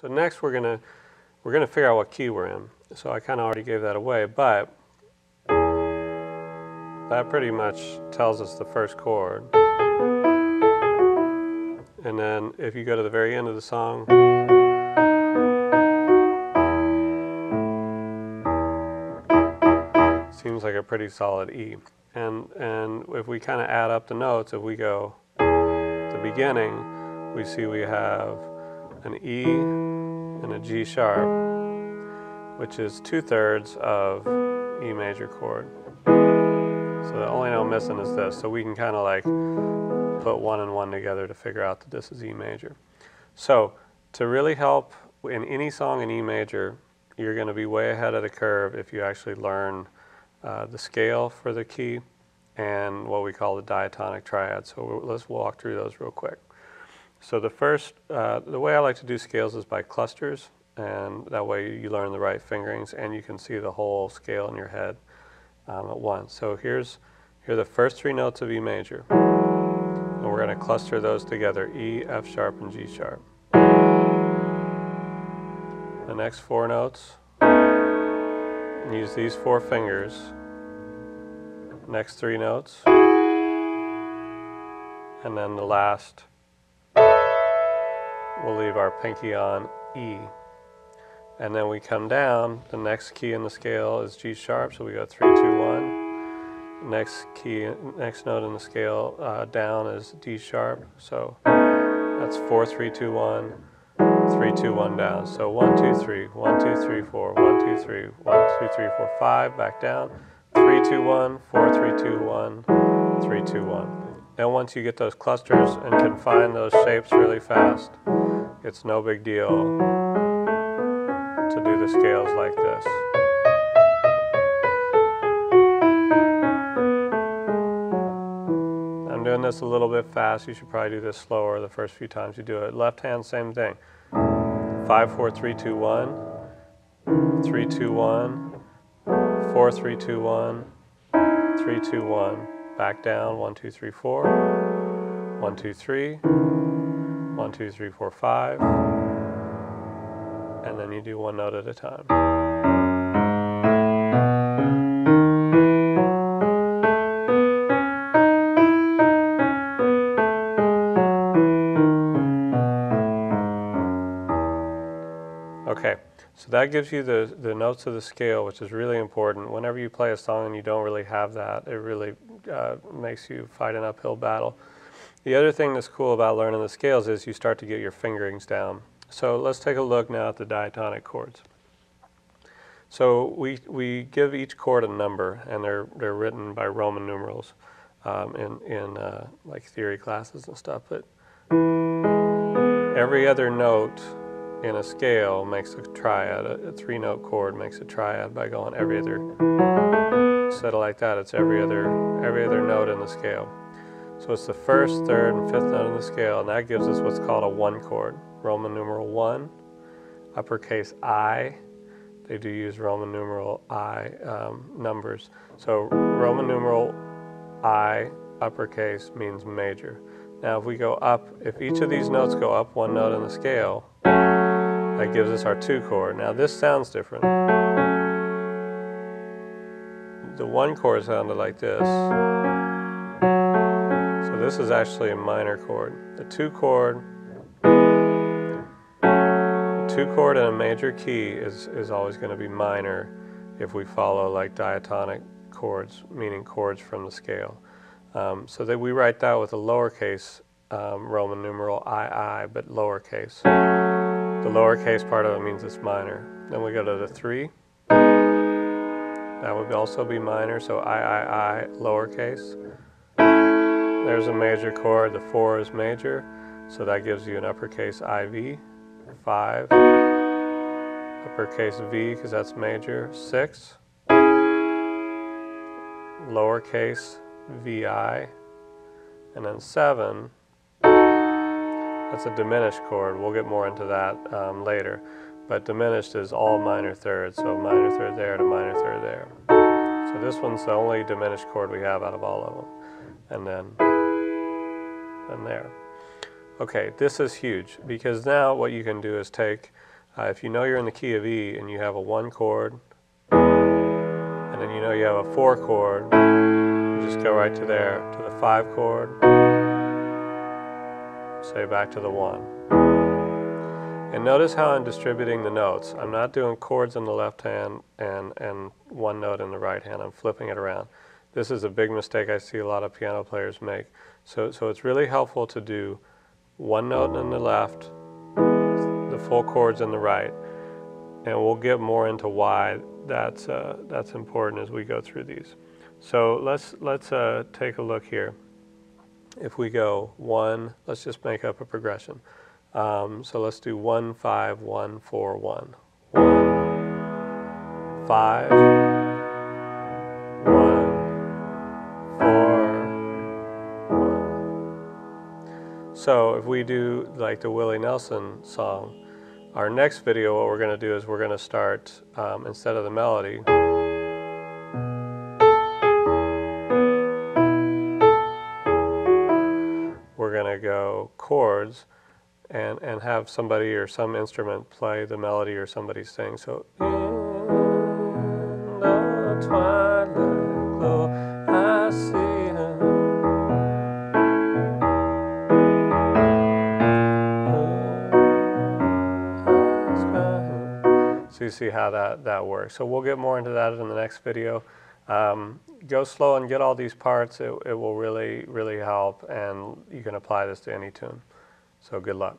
So next we're gonna figure out what key we're in. So I kind of already gave that away, but that pretty much tells us the first chord. And then if you go to the very end of the song, seems like a pretty solid E. And if we kind of add up the notes, if we go at the beginning, we see we have an E and a G sharp, which is 2/3 of E major chord. So the only note missing is this. So we can kind of like put one and one together to figure out that this is E major. So to really help in any song in E major, you're going to be way ahead of the curve if you actually learn the scale for the key and what we call the diatonic triad. So let's walk through those real quick. So the first, the way I like to do scales is by clusters, and that way you learn the right fingerings and you can see the whole scale in your head at once. So here are the first three notes of E major, and we're going to cluster those together: E, F sharp, and G sharp. The next four notes, use these four fingers. Next three notes, and then the last, we'll leave our pinky on E. And then we come down, the next key in the scale is G sharp, so we go 3, 2, 1. Next note in the scale down is D sharp, so that's 4, 3, 2, 1, 3, 2, 1 down. So 1, 2, 3, 1, 2, 3, 4, 1, 2, 3, 1, 2, 3, 4, 5, back down. 3, 2, 1, 4, 3, 2, 1, 3, 2, 1. Then once you get those clusters and can find those shapes really fast, it's no big deal to do the scales like this. I'm doing this a little bit fast. You should probably do this slower the first few times you do it. Left hand, same thing. 5, 4, 3, 2, 1, 3, 2, 1, 4, 3, 2, 1, 3, 2, 1, back down, 1, 2, 3, 4, 1, 2, 3, 1, 2, 3, 4, 5, and then you do one note at a time. Okay, so that gives you the notes of the scale, which is really important. Whenever you play a song and you don't really have that, it really makes you fight an uphill battle. The other thing that's cool about learning the scales is you start to get your fingerings down. So let's take a look now at the diatonic chords. So we give each chord a number, and they're written by Roman numerals in like theory classes and stuff. But every other note in a scale makes a triad. A three-note chord makes a triad by going every other. Instead of like that, it's every other note in the scale. So it's the first, third, and fifth note in the scale, and that gives us what's called a one chord. Roman numeral 1, uppercase I. They do use Roman numeral I numbers. So Roman numeral I, uppercase, means major. Now if we go up, if each of these notes go up one note in the scale, that gives us our 2 chord. Now this sounds different. The 1 chord sounded like this. So this is actually a minor chord. The 2 chord in a major key is always going to be minor if we follow like diatonic chords, meaning chords from the scale. So that we write that with a lowercase Roman numeral II, but lowercase. The lowercase part of it means it's minor. Then we go to the 3. That would also be minor, so I, lowercase. There's a major chord. The 4 is major, so that gives you an uppercase IV. 5, uppercase V, because that's major. 6, lowercase VI, and then 7, that's a diminished chord. We'll get more into that later. But diminished is all minor thirds, so minor third there to minor third there. So this one's the only diminished chord we have out of all of them. And then there. Okay, this is huge, because now what you can do is take If you know you're in the key of E and you have a 1 chord, and then you know you have a 4 chord, you just go right to there, to the 5 chord, say back to the 1. And notice how I'm distributing the notes. I'm not doing chords in the left hand and one note in the right hand. I'm flipping it around. This is a big mistake I see a lot of piano players make. So it's really helpful to do one note in the left, the full chords in the right, and we'll get more into why that's important as we go through these. So let's take a look here. If we go 1, let's just make up a progression. So let's do 1, 5, 1, 4, 1. 1, 5, 1, 4, 1. So if we do like the Willie Nelson song, our next video, what we're going to do is we're going to start, instead of the melody, we're going to go chords and have somebody or some instrument play the melody or somebody sing. So, in the twilight glow, I see her. So you see how that works. So we'll get more into that in the next video. Go slow and get all these parts. It will really, really help, and you can apply this to any tune. So good luck.